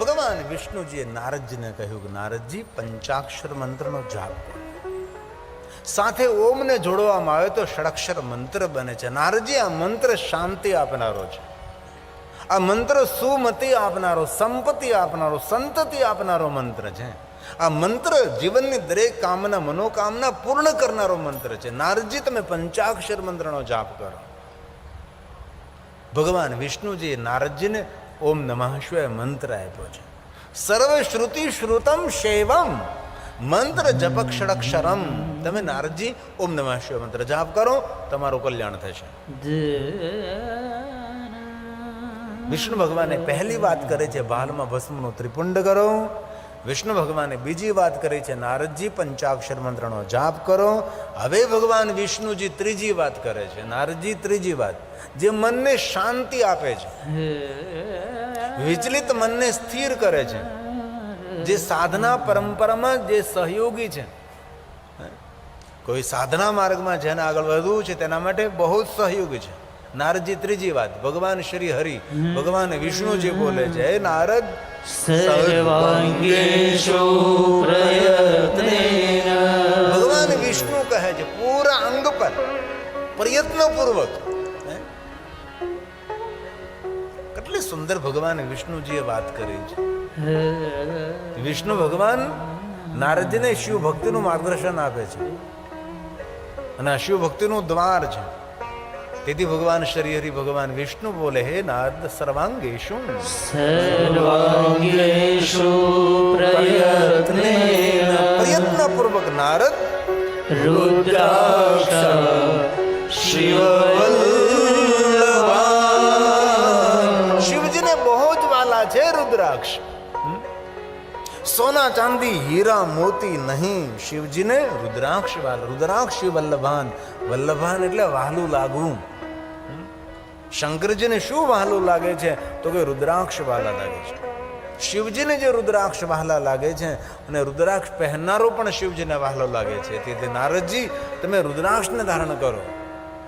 ભગવાન વિષ્ણુજીએ નારદજીને કહ્યું કે નારદજી પંચાક્ષર મંત્રનો જાપ કરો. સાથે ઓમને જોડવામાં આવે તો ષડક્ષર મંત્ર બને છે. નારદજી, આ મંત્ર શાંતિ આપનારો છે. આ મંત્ર સુમતિ આપનારો, સંપત્તિ આપનારો, સંતતિ આપનારો મંત્ર છે. આ મંત્ર જીવનની દરેક કામના, મનોકામના પૂર્ણ કરનારો મંત્ર છે. નારદજી, તમે પંચાક્ષર મંત્રનો જાપ કરો. ભગવાન વિષ્ણુજીએ નારદજીને ઓમ નમઃ શિવાય મંત્ર આપ્યો છે. સર્વ શ્રુતિ શ્રુતમ શૈવમ મંત્ર જપક્ષરક્ષરમ. તમે નારદજી ઓમ નમઃ શિવાય મંત્ર જાપ કરો, તમારું કલ્યાણ થશે. વિષ્ણુ ભગવાને પહેલી વાત કરે છે ભાલમાં ભસ્મનું ત્રિપુંડ કરો. વિષ્ણુ ભગવાને બીજી વાત કરી છે નારદજી પંચાક્ષર મંત્રનો જાપ કરો. હવે ભગવાન વિષ્ણુજી ત્રીજી વાત કરે છે. નારદજી, ત્રીજી વાત જે મનને શાંતિ આપે છે, વિચલિત મનને સ્થિર કરે છે, જે સાધના પરંપરામાં જે સહયોગી છે, કોઈ સાધના માર્ગમાં જેને આગળ વધવું છે તેના માટે બહુ જ સહયોગી છે. નારદજી ત્રીજી વાત ભગવાન શ્રી હરિ, ભગવાન વિષ્ણુજી બોલે છે, હે નારદ, સર્વાંગેષુ પ્રયત્નેન. ભગવાન વિષ્ણુ કહે છે પૂરા અંગ પર પ્રયત્નપૂર્વક. કેટલી સુંદર ભગવાન વિષ્ણુજીએ વાત કરી છે. વિષ્ણુ ભગવાન નારદજીને શિવ ભક્તિનું માર્ગદર્શન આપે છે અને આ શિવ ભક્તિનું દ્વાર છે. તેથી ભગવાન શ્રી હરિ, ભગવાન વિષ્ણુ બોલે, હે નારદ, સર્વાંગેષુ સર્વાંગેષુ પ્રયત્નેન. પ્રયત્નપૂર્વક નારદ રુદ્રાક્ષ શિવવલ્લભાન. શિવજીને બહુ જ વાલા છે રુદ્રાક્ષ. સોના ચાંદી હીરા મોતી નહીં, શિવજીને રુદ્રાક્ષ વાલા. રુદ્રાક્ષ શિવ વલ્લભાન. વલ્લભાન એટલે વહાલું લાગવું. શંકરજીને શું વહાલું લાગે છે તો કે રુદ્રાક્ષ વાલા લાગે છે. શિવજીને જે રુદ્રાક્ષ વહાલા લાગે છે અને રુદ્રાક્ષ પહેરનારો પણ શિવજીને વહાલો લાગે છે. તેથી નારદજી, તમે રુદ્રાક્ષને ધારણ કરો.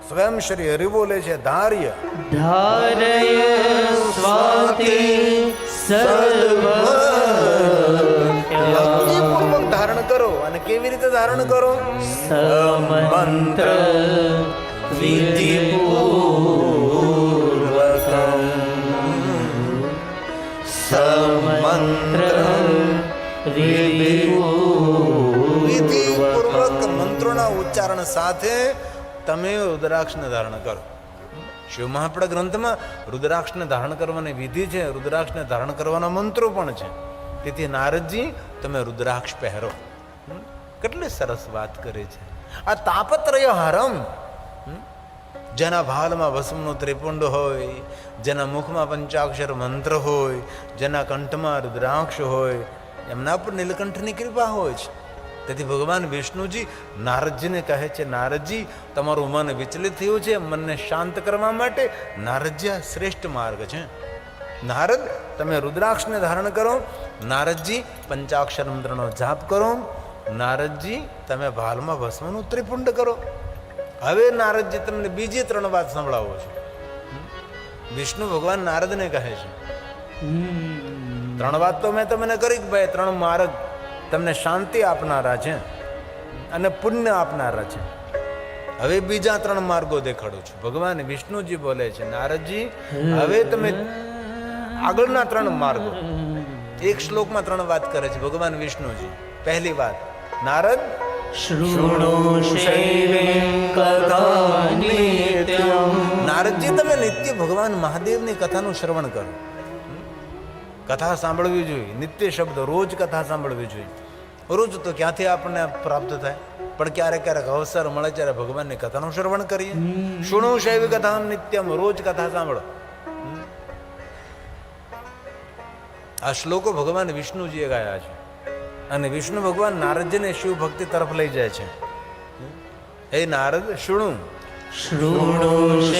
સ્વયં શ્રી હરિ બોલે છે, ધાર્ય ધારય સ્વાતિ ભક્તિપૂર્વક ધારણ કરો. અને કેવી રીતે ધારણ કરો? સમંત્ર વિધિપૂર્વકમ. સમંત્ર વિધિપૂર્વક મંત્રોના ઉચ્ચારણ સાથે તમે રુદ્રાક્ષને ધારણ કરો. શિવ મહાપડા ગ્રંથમાં રુદ્રાક્ષને ધારણ કરવાની વિધિ છે, રુદ્રાક્ષને ધારણ કરવાના મંત્રો પણ છે. તેથી નારદજી, તમે રુદ્રાક્ષ પહેરો. કેટલી સરસ વાત કરી છે. આ તાપત્રય હરમ, જેના ભાલમાં ભસ્મનું ત્રિપુંડ હોય, જેના મુખમાં પંચાક્ષર મંત્ર હોય, જેના કંઠમાં રુદ્રાક્ષ હોય, એમના પર નીલકંઠની કૃપા હોય છે. તેથી ભગવાન વિષ્ણુજી નારદજીને કહે છે, નારદજી, તમારું મન વિચલિત થયું છે, મનને શાંત કરવા માટે નારદજી આ શ્રેષ્ઠ માર્ગ છે. નારદ, તમે રુદ્રાક્ષને ધારણ કરો. નારદજી, પંચાક્ષર મંત્રનો જાપ કરો. નારદજી, તમે ભાલમાં ભસ્મનું ત્રિપુંડ કરો. હવે નારદજી તમને બીજી 3 વાત સંભળાવો છો. વિષ્ણુ ભગવાન નારદને કહે છે, 3 વાત તો મેં તમને કરી કે ભાઈ 3 માર્ગ તમને શાંતિ આપનારા છે અને પુણ્ય આપનારા છે. હવે બીજા 3 માર્ગો દેખાડું છું. ભગવાન વિષ્ણુજી બોલે છે, નારદજી, હવે તમે આગળના 3 માર્ગો. એક શ્લોકમાં 3 વાત કરે છે ભગવાન વિષ્ણુજી. પહેલી વાત, નારદ, શૃણુ શૈવીં કથા નિત્યમ. નારદજી, તમે નિત્ય ભગવાન મહાદેવની કથાનું શ્રવણ કરો. કથા સાંભળવી જોઈએ. નિત્ય શબ્દ, રોજ કથા સાંભળવી જોઈએ. રોજ તો ક્યાંથી આપણને પ્રાપ્ત થાય, પણ ક્યારેક ક્યારેક અવસર મળે ત્યારે ભગવાનની કથાનું શ્રવણ કરીએ. શૃણુ શૈવી કથા નિત્યમ, રોજ કથા સાંભળો. આ શ્લોકો ભગવાન વિષ્ણુજીએ ગાયા છે અને વિષ્ણુ ભગવાન નારદજીને શિવ ભક્તિ તરફ લઈ જાય છે. હે નારદ, શૃણુ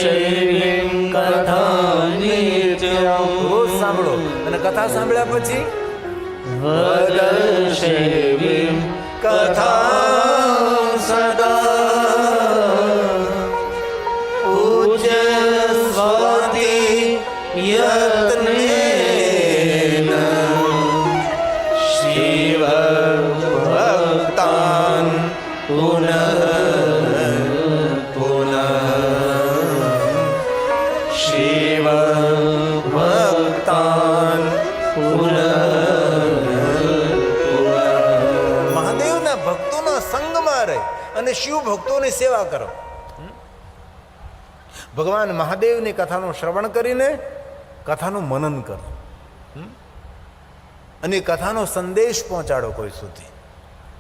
શૈવીં કથા નિત્યમ. રોજ સાંભળો અને કથા સાંભળ્યા પછી વદ શૈવીં કથા સદા પૂજ્ય સ્વાતિ યત્નેન. મહાદેવના ભક્તોના સંગમાં રહે અને શિવ ભક્તોની સેવા કરો. ભગવાન મહાદેવની કથાનું શ્રવણ કરીને કથાનું મનન કરો અને કથાનો સંદેશ પહોંચાડો કોઈ સુધી.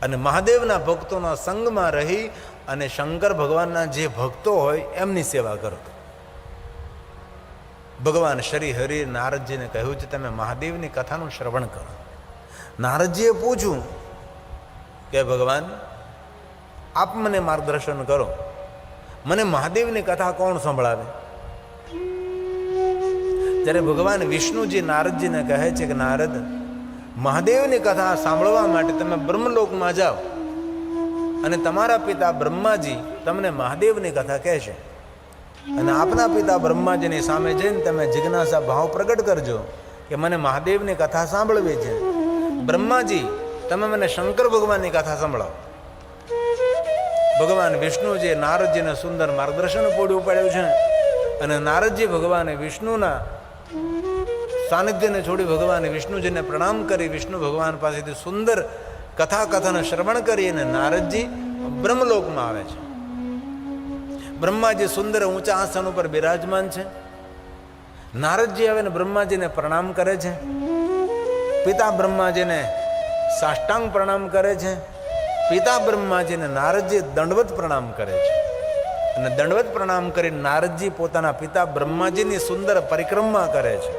અને મહાદેવના ભક્તોના સંગમાં રહી અને શંકર ભગવાનના જે ભક્તો હોય એમની સેવા કરો. ભગવાન શ્રી હરિ નારદજીને કહ્યું છે તમે મહાદેવની કથાનું શ્રવણ કરો. નારદજીએ પૂછ્યું કે ભગવાન આપ મને માર્ગદર્શન કરો, મને મહાદેવની કથા કોણ સંભળાવે? ત્યારે ભગવાન વિષ્ણુજી નારદજીને કહે છે કે નારદ, મહાદેવની કથા સાંભળવા માટે તમે બ્રહ્મલોકમાં જાઓ અને તમારા પિતા બ્રહ્માજી તમને મહાદેવની કથા કહેશે અને આપના પિતા બ્રહ્માજીની સામે જઈને તમે જિજ્ઞાસા ભાવ પ્રગટ કરજો કે મને મહાદેવની કથા સાંભળવી છે. બ્રહ્માજી તમે મને શંકર ભગવાનની કથા સંભળાવો. ભગવાન વિષ્ણુજીએ નારદજીને સુંદર માર્ગદર્શન પૂરું પાડ્યું છે અને નારદજી ભગવાન વિષ્ણુના સાનિધ્યને છોડી ભગવાન વિષ્ણુજીને પ્રણામ કરી વિષ્ણુ ભગવાન પાસેથી સુંદર કથા કથન શ્રવણ કરી અને નારદજી બ્રહ્મલોકમાં આવે છે. બ્રહ્માજી સુંદર ઊંચા આસન ઉપર બિરાજમાન છે. નારદજી આવીને બ્રહ્માજીને પ્રણામ કરે છે. પિતા બ્રહ્માજીને સાષ્ટાંગ પ્રણામ કરે છે. પિતા બ્રહ્માજીને નારદજી દંડવત પ્રણામ કરે છે અને દંડવત પ્રણામ કરી નારદજી પોતાના પિતા બ્રહ્માજીની સુંદર પરિક્રમા કરે છે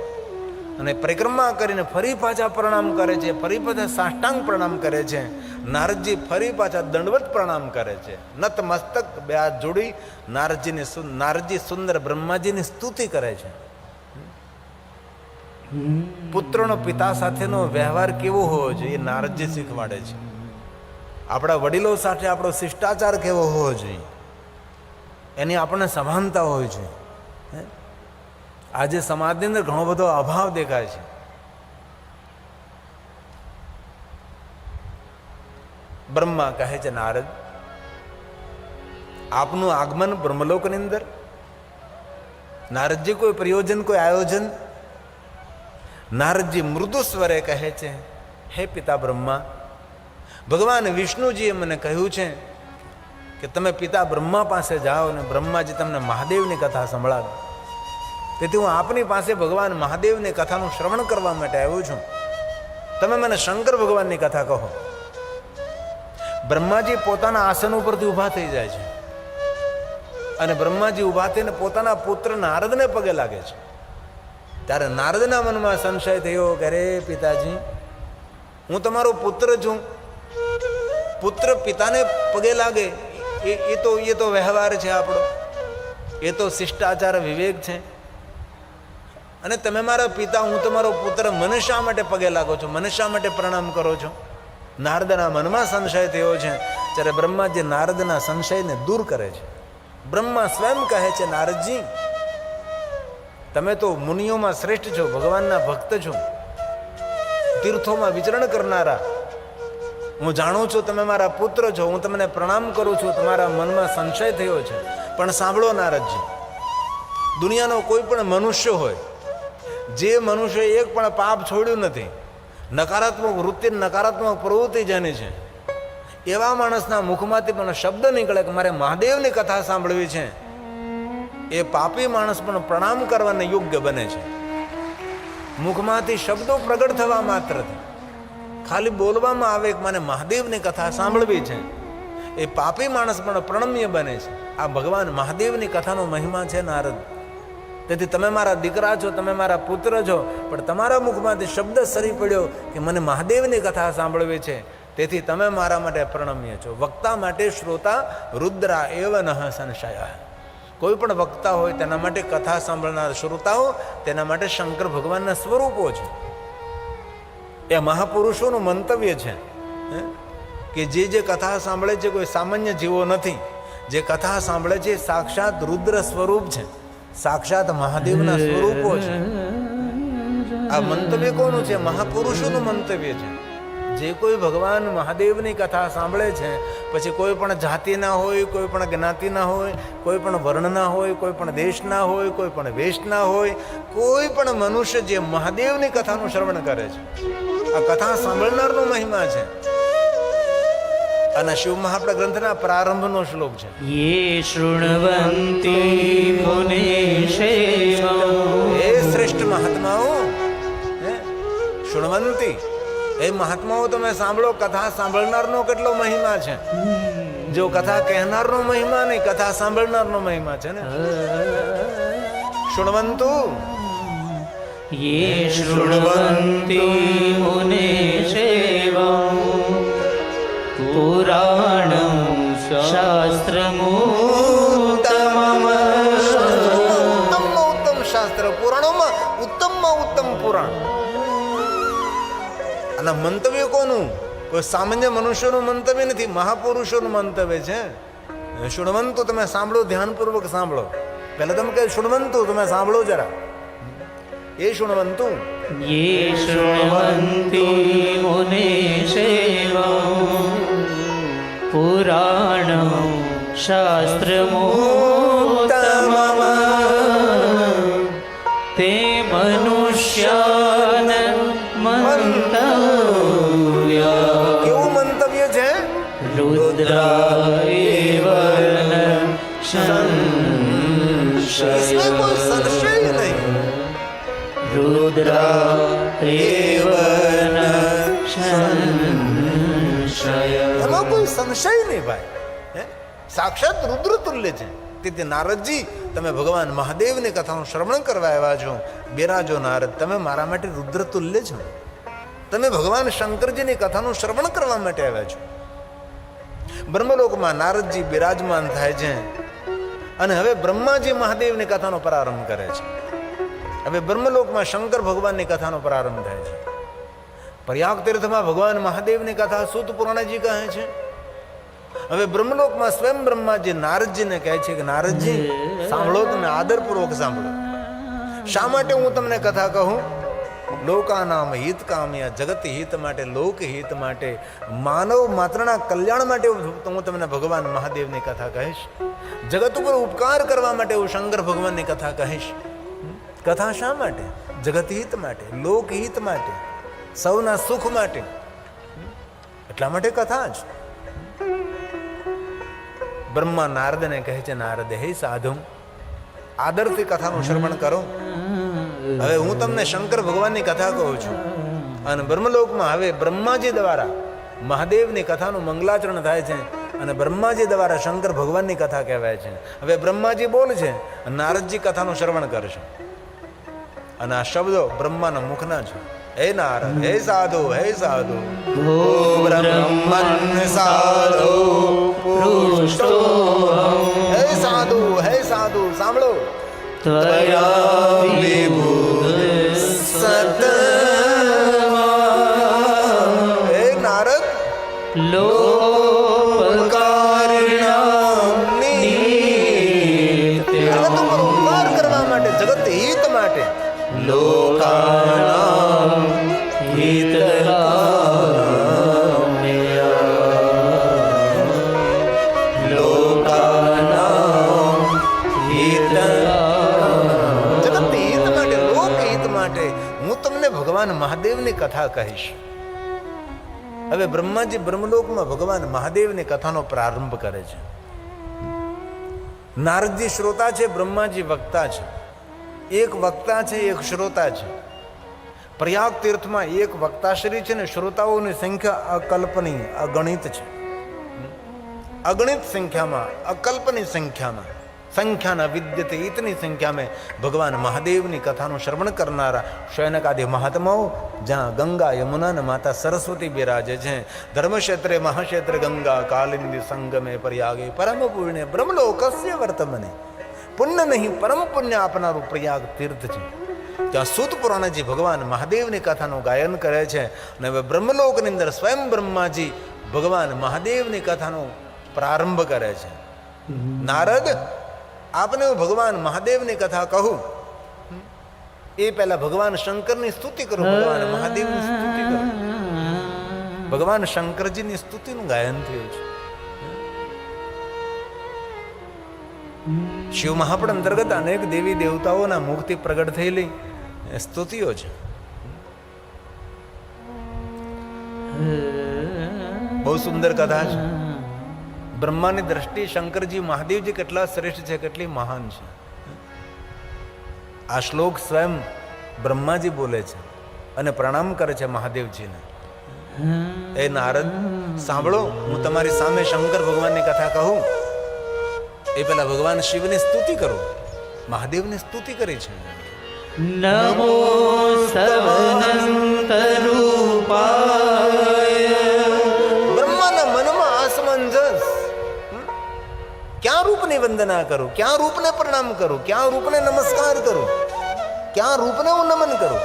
અને પરિક્રમા કરીને ફરી પાછા પ્રણામ કરે છે, ફરી પાછા સાષ્ટાંગ પ્રણામ કરે છે. નારદજી ફરી પાછા દંડવત પ્રણામ કરે છે. નત મસ્તક બે હાથ જોડી નારદજી સુંદર બ્રહ્માજીની સ્તુતિ કરે છે. પુત્રનો પિતા સાથેનો વ્યવહાર કેવો હોવો જોઈએ નારદજી શીખવાડે છે. આપણા વડીલો સાથે આપણો શિષ્ટાચાર કેવો હોવો જોઈએ એની આપણને સભાનતા હોય છે. આજે સમાજની અંદર ઘણો બધો અભાવ દેખાય છે. બ્રહ્મા કહે છે નારદ, આપનું આગમન બ્રહ્મલોકની અંદર, નારદજી કોઈ પ્રયોજન, કોઈ આયોજન? નારદજી મૃદુ સ્વરે કહે છે, હે પિતા બ્રહ્મા, ભગવાન વિષ્ણુજીએ મને કહ્યું છે કે તમે પિતા બ્રહ્મા પાસે જાઓ અને બ્રહ્માજી તમને મહાદેવની કથા સંભળાવે. તેથી હું આપની પાસે ભગવાન મહાદેવની કથાનું શ્રવણ કરવા માટે આવ્યો છું. તમે મને શંકર ભગવાનની કથા કહો. બ્રહ્માજી પોતાના આસન ઉપરથી ઊભા થઈ જાય છે અને બ્રહ્માજી ઊભા થઈને પોતાના પુત્ર નારદને પગે લાગે છે. ત્યારે નારદના મનમાં સંશય થયો કે અરે પિતાજી, હું તમારો પુત્ર છું. પુત્ર પિતાને પગે લાગે એ તો વ્યવહાર છે આપણો, એ તો શિષ્ટાચાર વિવેક છે. અને તમે મારા પિતા, હું તમારો પુત્ર, મને શા માટે પગે લાગો છો? મને શા માટે પ્રણામ કરો છો? નારદના મનમાં સંશય થયો છે. ત્યારે બ્રહ્માજી નારદના સંશયને દૂર કરે છે. બ્રહ્મા સ્વયં કહે છે, નારદજી, તમે તો મુનિઓમાં શ્રેષ્ઠ છો, ભગવાનના ભક્ત છો, તીર્થોમાં વિચરણ કરનારા. હું જાણું છું તમે મારા પુત્ર છો, હું તમને પ્રણામ કરું છું. તમારા મનમાં સંશય થયો છે, પણ સાંભળો નારદજી, દુનિયાનો કોઈ પણ મનુષ્ય હોય, જે મનુષ્ય એક પણ પાપ છોડ્યું નથી, નકારાત્મક વૃત્તિ, નકારાત્મક પ્રવૃત્તિ જેની છે, એવા માણસના મુખમાંથી પણ શબ્દ નીકળે કે મારે મહાદેવની કથા સાંભળવી છે, એ પાપી માણસ પણ પ્રણામ કરવાને યોગ્ય બને છે. મુખમાંથી શબ્દો પ્રગટ થવા માત્રથી, ખાલી બોલવામાં આવે કે મને મહાદેવની કથા સાંભળવી છે, એ પાપી માણસ પણ પ્રણમ્ય બને છે. આ ભગવાન મહાદેવની કથાનો મહિમા છે નારદ. તેથી તમે મારા દીકરા છો, તમે મારા પુત્ર છો, પણ તમારા મુખમાંથી શબ્દ સરી પડ્યો કે મને મહાદેવની કથા સાંભળવી છે, તેથી તમે મારા માટે પ્રણમ્ય છો. વક્તા માટે શ્રોતા રુદ્રા એવ નઃ સંશય. કોઈ પણ વક્તા હોય તેના માટે કથા સાંભળનાર શ્રોતાઓ તેના માટે શંકર ભગવાનના સ્વરૂપો છે. એ મહાપુરુષોનું મંતવ્ય છે કે જે કથા સાંભળે છે કોઈ સામાન્ય જીવો નથી. જે કથા સાંભળે છે સાક્ષાત રુદ્ર સ્વરૂપ છે, સાક્ષાત મહાદેવના સ્વરૂપો છે. આ મંતવ્ય કોનું છે? મહાપુરુષોનું મંતવ્ય છે. જે કોઈ ભગવાન મહાદેવની કથા સાંભળે છે, પછી કોઈ પણ જાતિના હોય, કોઈ પણ જ્ઞાતિના હોય, કોઈ પણ વર્ણના હોય, કોઈ પણ દેશના હોય, કોઈ પણ વેશના હોય, કોઈ પણ મનુષ્ય જે મહાદેવની કથાનું શ્રવણ કરે છે, આ કથા સાંભળનારનો મહિમા છે. અને શિવ મહાપ્રદ ગ્રંથના પ્રારંભનો શ્લોક છે. યે શૃણવંતી મુનિષેવં. હે શ્રેષ્ઠ મહાત્માઓ, શૃણવંતી, એ મહાત્માઓ તમે સાંભળો, કથા સાંભળનારનો કેટલો મહિમા છે. જો કથા કહેનારનો મહિમા નહીં, કથા સાંભળનારનો મહિમા છે ને. શૃણવંતુ યે શૃણવંતી મુનિષેવં પુરાણં શાસ્ત્રમુત્તમં. ઉત્તમ શાસ્ત્ર, પુરાણોમાં ઉત્તમમાં ઉત્તમ પુરાણ. અને મંતવ્ય કોનું? કોઈ સામાન્ય મનુષ્યનું મંતવ્ય નથી, મહાપુરુષોનું મંતવ્ય છે. શુણવંતુ તમે સાંભળો, ધ્યાનપૂર્વક સાંભળો. પહેલા તમે કહે શુણવંતુ, તમે સાંભળો જરા. એ શુણવંતુ યે શૃણવંતી મુનિષેવં પુરાણં શાસ્ત્રમુત્તમં તે મનુષ્યાન મંતવ્ય. કેવું મંતવ્ય છે? રુદ્રાએવ ન સંશય. इसमें कोई संशय नहीं. રુદ્રાએવ ન સંશય. એમાં કોઈ સંશય નહીં ભાઈ. સાક્ષાત રુદ્ર તુલ્ય છે. તેથી નારદજી, તમે ભગવાન મહાદેવની કથાનું શ્રવણ કરવા આવ્યા છો. બિરાજો નારદ, તમે મારા માટે રુદ્ર તુલ્ય છો. તમે ભગવાન શંકરજીની કથાનું શ્રવણ કરવા માટે આવ્યા છો. બ્રહ્મલોકમાં નારદજી બિરાજમાન થાય છે. અને હવે બ્રહ્માજી મહાદેવની કથાનો પ્રારંભ કરે છે. હવે બ્રહ્મલોકમાં શંકર ભગવાનની કથાનો પ્રારંભ થાય છે. પ્રયાગ તીર્થમાં ભગવાન મહાદેવની કથા સૂત પુરાણજી કહે છે. હવે બ્રહ્મલોકમાં સ્વયં બ્રહ્માજી નારદજીને કહે છે કે નારદજી સાંભળો, તમે આદરપૂર્વક સાંભળો. શા માટે હું તમને કથા કહું? લોકાનામ હિત કામ્યા, જગત હિત માટે, લોક હિત માટે, માનવ માત્રના કલ્યાણ માટે હું તમને ભગવાન મહાદેવની કથા કહીશ. જગત ઉપર ઉપકાર કરવા માટે હું શંકર ભગવાનની કથા કહીશ. કથા શા માટે? જગત હિત માટે, લોક હિત માટે, સૌના સુખ માટે. એટલા માટે કથા જ. બ્રહ્મા નારદને કહે છે, નારદ હે સાધુ, આદરથી કથાનું શ્રવણ કરો. હવે હું તમને શંકર ભગવાનની કથા કહું છું. અને બ્રહ્મલોકમાં હવે બ્રહ્માજી દ્વારા મહાદેવની કથાનું મંગલાચરણ થાય છે. અને બ્રહ્માજી દ્વારા શંકર ભગવાનની કથા કહેવાય છે. હવે બ્રહ્માજી બોલે છે, નારદજી કથાનું શ્રવણ કરશે. અને આ શબ્દો બ્રહ્માના મુખના છે. હે નારદ, હે સાધુ, હે સાધુ, ભો બ્રહ્મન્ સાધુ પૃષ્ટો. હે સાધુ, હે સાધુ, સાંભળો. ત્વયા વિબુધ સતમા. હે નારદ, લોકારિણામ નિત્યમ. જગત ઉપર ઉપકાર કરવા માટે, જગત હિત માટે, લોકાનામ હિતકામ્ય. લોકાનામ હિતકામ્ય. જગત હિત માટે, લોક હિત માટે હું તમને ભગવાન મહાદેવની કથા કહીશ. હવે બ્રહ્માજી બ્રહ્મલોકમાં ભગવાન મહાદેવની કથાનો પ્રારંભ કરે છે. નારદજી શ્રોતા છે, બ્રહ્માજી વક્તા છે. એક વક્તા છે, એક શ્રોતા છે. પ્રયાગ તીર્થમાં એક વક્તાશ્રી છે ને શ્રોતાઓની સંખ્યા અકલ્પનીય, અગણિત છે. અગણિત સંખ્યામાં, અકલ્પનીય સંખ્યામાં, સંખ્યાના વિદ્યતે ઇતની સંખ્યામાં ભગવાન મહાદેવની કથાનું શ્રવણ કરનારા શયનકાદિ મહાત્માઓ, જ્યાં ગંગા યમુના અને માતા સરસ્વતી બિરાજે છે. ધર્મક્ષેત્રે મહાક્ષેત્ર ગંગા કાલિંદી સંગમે પ્રયાગે પરમ પુણ્ય બ્રહ્મલોકસ્ય વર્તમને. પુણ્ય નહીં, પરમ પુણ્ય આપનારું પ્રયાગ તીર્થ છે. ત્યાં સૂત પુરાણજી ભગવાન મહાદેવની કથાનું ગાયન કરે છે. અને હવે બ્રહ્મલોકની અંદર સ્વયં બ્રહ્માજી ભગવાન મહાદેવની કથાનો પ્રારંભ કરે છે. નારદ, આપને હું ભગવાન મહાદેવની કથા કહું એ પહેલા ભગવાન શંકરની સ્તુતિ કરો, ભગવાન મહાદેવની સ્તુતિ કરો. ભગવાન શંકરજીની સ્તુતિનું ગાયન થયું છે. શિવ મહાપડ અંતર્ગત અનેક દેવી દેવતાઓના મુખથી પ્રગટ થયેલી સ્તુતિઓ છે. બહુ સુંદર કથા છે. બ્રહ્માની દ્રષ્ટિ શંકરજી મહાદેવજી કેટલા શ્રેષ્ઠ છે, કેટલી મહાન છે. આ શ્લોક સ્વયં બ્રહ્માજી બોલે છે અને પ્રણામ કરે છે મહાદેવજીને. એ નારદ સાંભળો, હું તમારી સામે શંકર ભગવાનની કથા કહું એ પેલા ભગવાન શિવની સ્તુતિ કરું. મહાદેવની સ્તુતિ કરી છે. નમો સવનંત રૂપાય. બ્રહ્માના મનમાં અસમંજસ, ક્યાં રૂપની વંદના કરું, ક્યાં રૂપને પ્રણામ કરું, ક્યાં રૂપને નમસ્કાર કરું, ક્યાં રૂપને હું નમન કરું.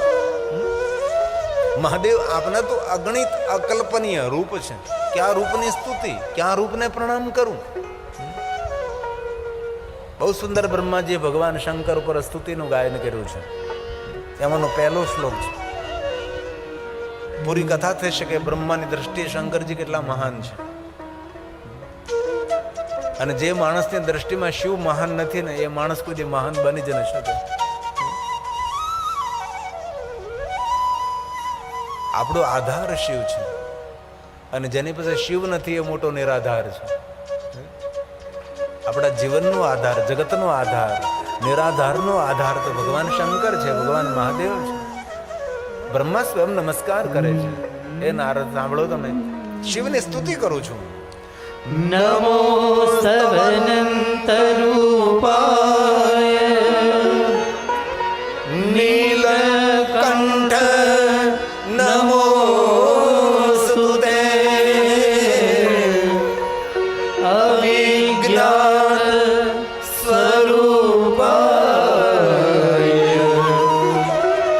મહાદેવ આપના તો અગણિત અકલ્પનીય રૂપ છે. ક્યાં રૂપની સ્તુતિ, ક્યાં રૂપને પ્રણામ કરું. બહુ સુંદર બ્રહ્માજીએ ભગવાન શંકર ઉપર સ્તુતિનું ગાયન કર્યું છે. એમાંનો પહેલો શ્લોક છે. પૂરી કથા થઈ શકે બ્રહ્માની દ્રષ્ટિએ શંકરજી કેટલા મહાન છે. અને જે માણસની દ્રષ્ટિમાં શિવ મહાન નથી ને એ માણસ કોઈ મહાન બની જ ન શકે. આપણો આધાર શિવ છે અને જેની પાસે શિવ નથી એ મોટો નિરાધાર છે. આપણા જીવનનો આધાર, જગતનો આધાર, નિરાધારનો આધાર તો ભગવાન શંકર છે, ભગવાન મહાદેવ છે. બ્રહ્મા સ્વયં નમસ્કાર કરે છે. એ નારદ સાંભળો, તમે શિવની સ્તુતિ કરું છું. નમો સવનંત રૂપાય નીલકંઠ નમો સુતે અવિજ્ઞાત સ્વરૂપાય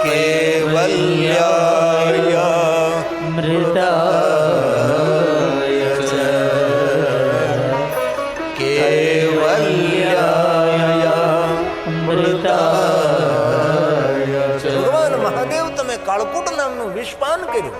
કેવલ્યાય મૃતાય ચ કેવલ્યાય મૃતાય ચ. ભગવાન મહાદેવ તમે કાળકૂટ નામનું વિષપાન કર્યું.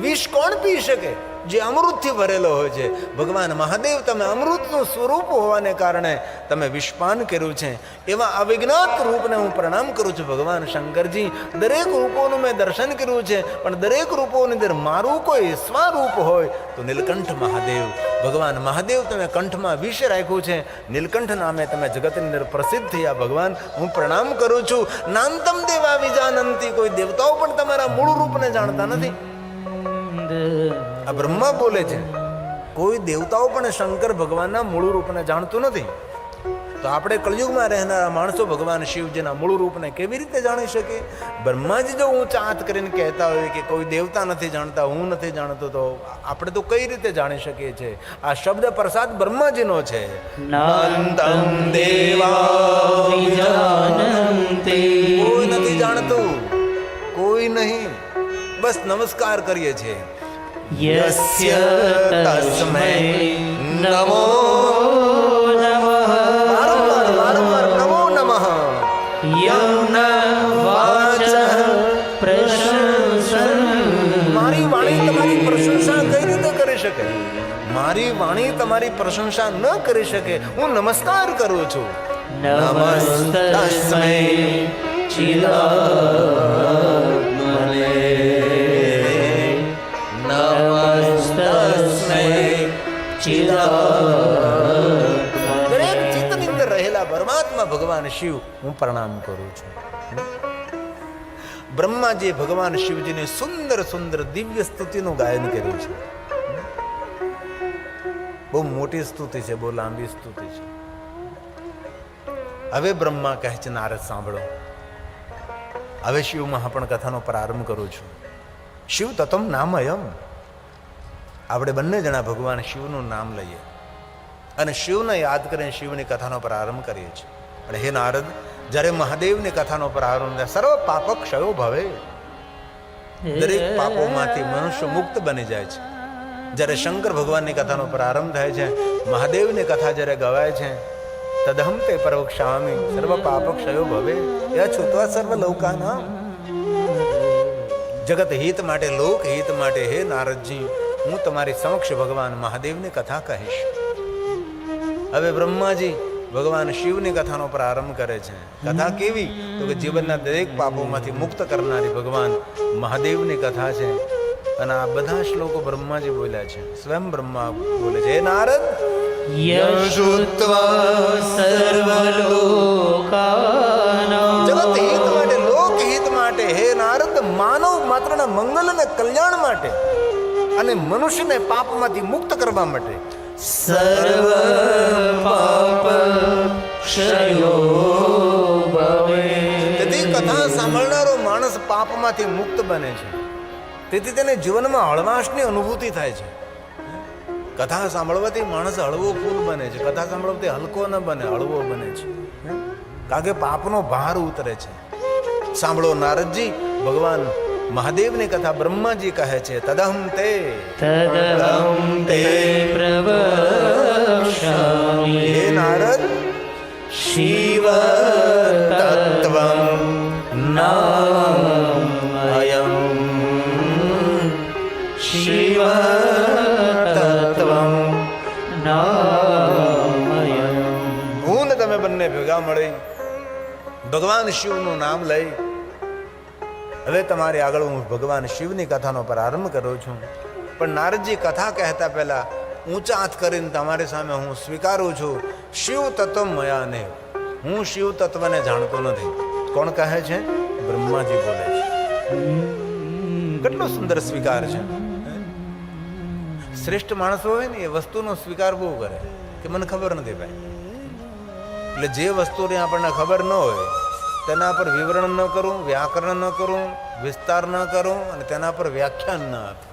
વિષ કોણ પી શકે? જે અમૃતથી ભરેલો હોય છે. ભગવાન મહાદેવ તમે અમૃતનું સ્વરૂપ હોવાને કારણે તમે વિષપાન કર્યું છે. એવા અવિજ્ઞાત રૂપને હું પ્રણામ કરું છું. ભગવાન શંકરજી, દરેક રૂપોનું મેં દર્શન કર્યું છે, પણ દરેક રૂપોની અંદર મારું કોઈ સ્વરૂપ હોય તો નીલકંઠ મહાદેવ. ભગવાન મહાદેવ તમે કંઠમાં વિષ રાખ્યું છે. નીલકંઠ નામે તમે જગતની અંદર પ્રસિદ્ધ થયા. ભગવાન હું પ્રણામ કરું છું. નાંતમ દેવા વિજાનંતી. કોઈ દેવતાઓ પણ તમારા મૂળ રૂપને જાણતા નથી. આ બ્રહ્મા બોલે છે. કોઈ દેવતાઓ પણ શંકર ભગવાનના મૂળ રૂપને જાણતું નથી. તો આપણે કળયુગમાં રહેનારા માણસો ભગવાન શિવજીના મૂળ રૂપને કેવી રીતે જાણી શકે? બ્રહ્માજી જો ઊંચા હાથ કરીને કહેતા હોય કે કોઈ દેવતા નથી જાણતા, હું નથી જાણતો, તો આપણે તો કઈ રીતે જાણી શકીએ છીએ? આ શબ્દ પ્રસાદ બ્રહ્માજીનો છે. નાંતમ દેવા વિજાનંતી. કોઈ નથી જાણતું, કોઈ નહીં. બસ નમસ્કાર કરીએ છીએ. યસ્ય તસ્મૈ નમો નમઃ. વારંવાર નમો નમઃ. યં ન વાચઃ પ્રશંસન. મારી વાણી તમારી પ્રશંસા કઈ રીતે કરી શકે? મારી વાણી તમારી પ્રશંસા ન કરી શકે. હું નમસ્કાર કરું છું. નમસ્તસ્મૈ ચિદાત્મને. નમસ્તસ્મૈ ચિદાત્મને. દરેક ચિત્તની અંદર રહેલા પરમાત્મા ભગવાન શિવ હું પ્રણામ કરું છું. બ્રહ્માજીએ ભગવાન શિવજીને સુંદર સુંદર દિવ્ય સ્તુતિનું ગાયન કર્યું છે. બહુ મોટી સ્તુતિ છે, બહુ લાંબી સ્તુતિ છે. હવે બ્રહ્મા કહે છે, નારદ સાંભળો, હવે શિવ મહાપણ કથાનો પ્રારંભ કરું છું. શિવ તતમ નામયમ. આપણે બંને જણા ભગવાન શિવનું નામ લઈએ અને શિવને યાદ કરીને શિવની કથાનો પ્રારંભ કરીએ છીએ. અને હે નારદ, જ્યારે મહાદેવની કથાનો પ્રારંભ સર્વ પાપ ક્ષયો ભવે. દરેક પાપોમાંથી મનુષ્ય મુક્ત બની જાય છે. જ્યારે શંકર ભગવાનની કથાનો પ્રારંભ થાય છે, મહાદેવની કથા જ્યારે ગવાય છે, તદહમ તે પ્રવક્ષ્યામિ સર્વ પાપ ક્ષયો ભવે અછૂત્વા સર્વ લોકાનામ. જગત હિત માટે, લોક હિત માટે હે નારદજી હું તમારી સમક્ષ ભગવાન મહાદેવની કથા કહીશ. હવે બ્રહ્માજી ભગવાન શિવની કથાનો પ્રારંભ કરે છે. કથા કેવી? તો કે જીવનના દરેક પાપોમાંથી મુક્ત કરનારી ભગવાન મહાદેવની કથા છે. અને આ બધા શ્લોકો બ્રહ્માજી બોલ્યા છે, સ્વયં બ્રહ્મા બોલે છે, હે નારદ, યશુત્વા સર્વલોકાનાં જગત હિત માટે, લોક હિત માટે, હે નારદ, માનવ માત્રના મંગલ અને કલ્યાણ માટે અને મનુષ્યને પાપમાંથી મુક્ત કરવા માટે સર્વ પાપ ક્ષયો ભવે. તેથી કથા સાંભળનારો માણસ પાપમાંથી મુક્ત બને છે. તેથી તેને જીવનમાં હળવાશની અનુભૂતિ થાય છે. કથા સાંભળવાથી માણસ હળવો ફૂલ બને છે. કથા સાંભળવાથી હલકો ન બને, હળવો બને છે. કારણ કે પાપનો ભાર ઉતરે છે. સાંભળો નારદજી, ભગવાન મહાદેવની કથા બ્રહ્માજી કહે છે, તદહમ તે પ્રવક્ષ્યામિ હે નારદ, શિવ તત્વં નામયં શિવ તત્વં નામયં. હું ને તમે બંને ભેગા મળી ભગવાન શિવનું નામ લઈ હવે તમારી આગળ હું ભગવાન શિવની કથાનો પ્રારંભ કરું છું. પણ નારદજી કથા કહેતા પહેલા ઊંચા હાથ કરીને તમારી સામે હું સ્વીકારું છું, શિવ તત્વ મયા ને, હું શિવ તત્વને જાણતો નથી. કોણ કહે છે? બ્રહ્માજી બોલે છે. કેટલો સુંદર સ્વીકાર છે. શ્રેષ્ઠ માણસો હોય ને એ વસ્તુનો સ્વીકાર બહુ કરે કે મને ખબર નથી ભાઈ. એટલે જે વસ્તુની આપણને ખબર ન હોય તેના પર વિવરણ ન કરું, વ્યાકરણ ન કરું, વિસ્તાર ન કરું અને તેના પર વ્યાખ્યાન ન આપું.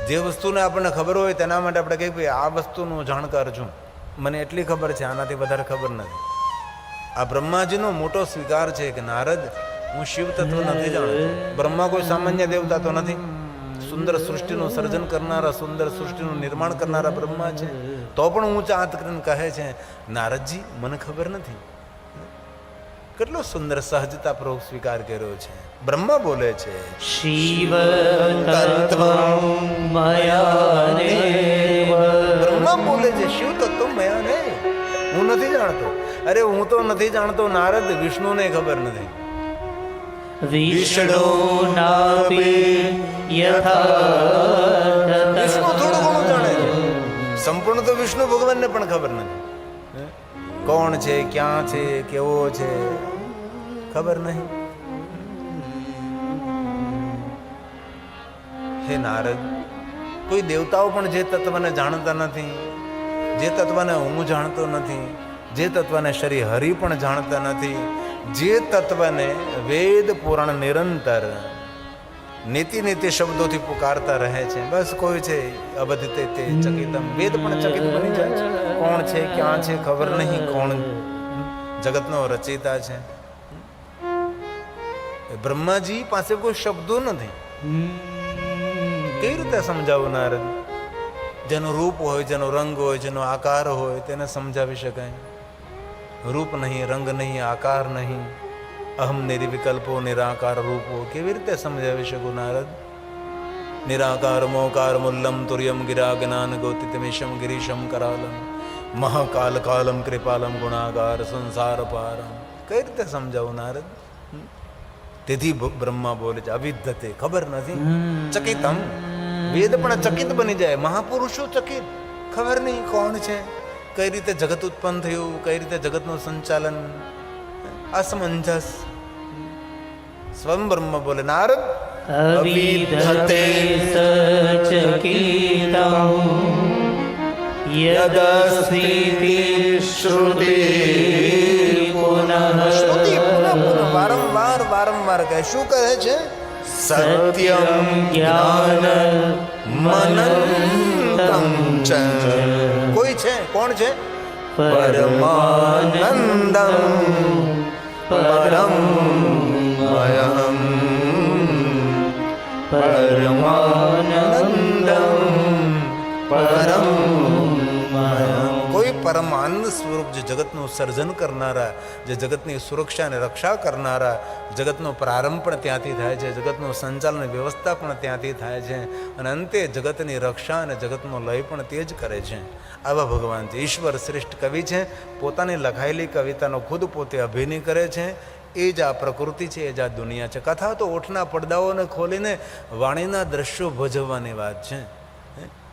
જે વસ્તુને આપણને ખબર હોય તેના માટે આપણે કહીએ ભાઈ આ વસ્તુનો જાણકાર છું, મને એટલી ખબર છે, આનાથી વધારે ખબર નથી. આ બ્રહ્માજીનો મોટો સ્વીકાર છે કે નારદ, હું શિવ તત્વ નથી જાણતો. બ્રહ્મા કોઈ સામાન્ય દેવતા તો નથી. સુંદર સૃષ્ટિનું સર્જન કરનારા, સુંદર સૃષ્ટિનું નિર્માણ કરનારા બ્રહ્મા છે. તો પણ ઊંચા હાથ કરીને કહે છે, નારદજી મને ખબર નથી. કેટલો સુંદર સહજતાપૂર્વક સ્વીકાર કર્યો છે. બ્રહ્મા બોલે છે, શિવ તત્વં મયાનેવ. બ્રહ્મા બોલે છે, શિવ તત્વ મયા ને, હું નથી જાણતો. અરે હું તો નથી જાણતો નારદ, વિષ્ણુને ખબર નથી. વિષ્ણુ નાપી યથા વિષ્ણુ થોડું ઘણું જાણે છે, સંપૂર્ણ તો વિષ્ણુ ભગવાનને પણ ખબર નથી. કોણ છે, ક્યાં છે, કેવો છે, ખબર નહીં. હે નારદ, કોઈ દેવતાઓ પણ જે તત્વને જાણતા નથી, જે તત્વને હું જાણતો નથી, જે તત્વને શ્રી હરિ પણ જાણતા નથી, જે તત્વને વેદ પુરાણ નિરંતર નીતિ નીતિ શબ્દોથી પુકારતા રહે છે, બસ કોઈ છે અબધતે તે ચકિતમ, વેદ પણ ચકિત બની જાય છે. કોણ છે, ક્યાં છે, ખબર નહીં. કોણ જગતનો રચયિતા છે? બ્રહ્માજી પાસે કોઈ શબ્દો નથી. કેવી રીતે સમજાવું નારદ? જેનું રૂપ હોય, જેનો રંગ હોય, જેનો આકાર હોય તેને સમજાવી શકાય. રૂપ નહીં, રંગ નહીં, આકાર નહીં, અહમ નિર્વિકલ્પો નિરાકાર રૂપો કેવી રીતે સમજાવી શકું નારદ? નિરાકાર મોકાર મુલ્લમ તુર્યમ ગિરા જ્ઞાન ગોતિતમેશમ ગિરીશમ કરાલમ મહાકાલ કાલમ કૃપાલમ ગુણાગાર સંસાર પારમ. કઈ રીતે સમજાવું નારદ? તેથી બ્રહ્મા બોલે છે, અવિદ્યતે, ખબર નથી. ચકિતમ, વેદ પણ ચકિત બની જાય. મહાપુરુષો ચકિત, ખબર નહીં કોણ છે, કઈ રીતે જગત ઉત્પન્ન થયું, કઈ રીતે જગતનું સંચાલન, અસમંજસ. સ્વયં બ્રહ્મ બોલે, નારદ અવિદ્યતે સચકિતં યદસ્તીતિ શ્રુતિ પુનઃ. શ્રુતિ પુનઃ પુનઃ, વારંવાર વારંવાર કહે. શું કહે છે? સત્યમ જ્ઞાન મનંતમ ચ. કોઈ છે, કોણ છે? પરમાનંદમ પરમમયમ પરમાનંદમ પરમમયમ. કોઈ પરમ આનંદ સ્વરૂપ જે જગતનું સર્જન કરનારા, જે જગતની સુરક્ષા અને રક્ષા કરનારા, જગતનો પ્રારંભ પણ ત્યાંથી થાય છે, જગતનું સંચાલન વ્યવસ્થા પણ ત્યાંથી થાય છે, અને અંતે જગતની રક્ષા અને જગતનો લય પણ તે જ કરે છે. આવા ભગવાન છે. ઈશ્વર શ્રેષ્ઠ કવિ છે. પોતાની લખાયેલી કવિતાનો ખુદ પોતે અભિનય કરે છે. એ જ આ પ્રકૃતિ છે, એ જ આ દુનિયા છે. કથા તો ઓઠના પડદાઓને ખોલીને વાણીના દ્રશ્યો ભજવવાની વાત છે.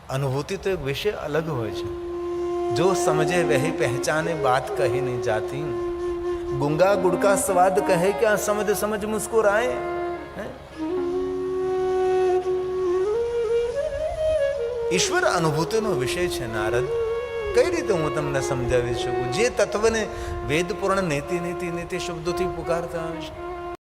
અનુભૂતિ તો એક વિષય અલગ હોય છે. જો સમજે વહી પહેચાને બાત કહી નહીં જાતી, ગુંગા ગુડકા સ્વાદ કહે ક્યાં સમજ સમજ મુસ્કુરાએ. ઈશ્વર અનુભૂતિનો વિષય છે નારદ. કઈ રીતે હું તમને સમજાવી શકું? જે તત્વને વેદ પૂર્ણ નીતિ નીતિ નીતિ શબ્દોથી પુકારતા હશે,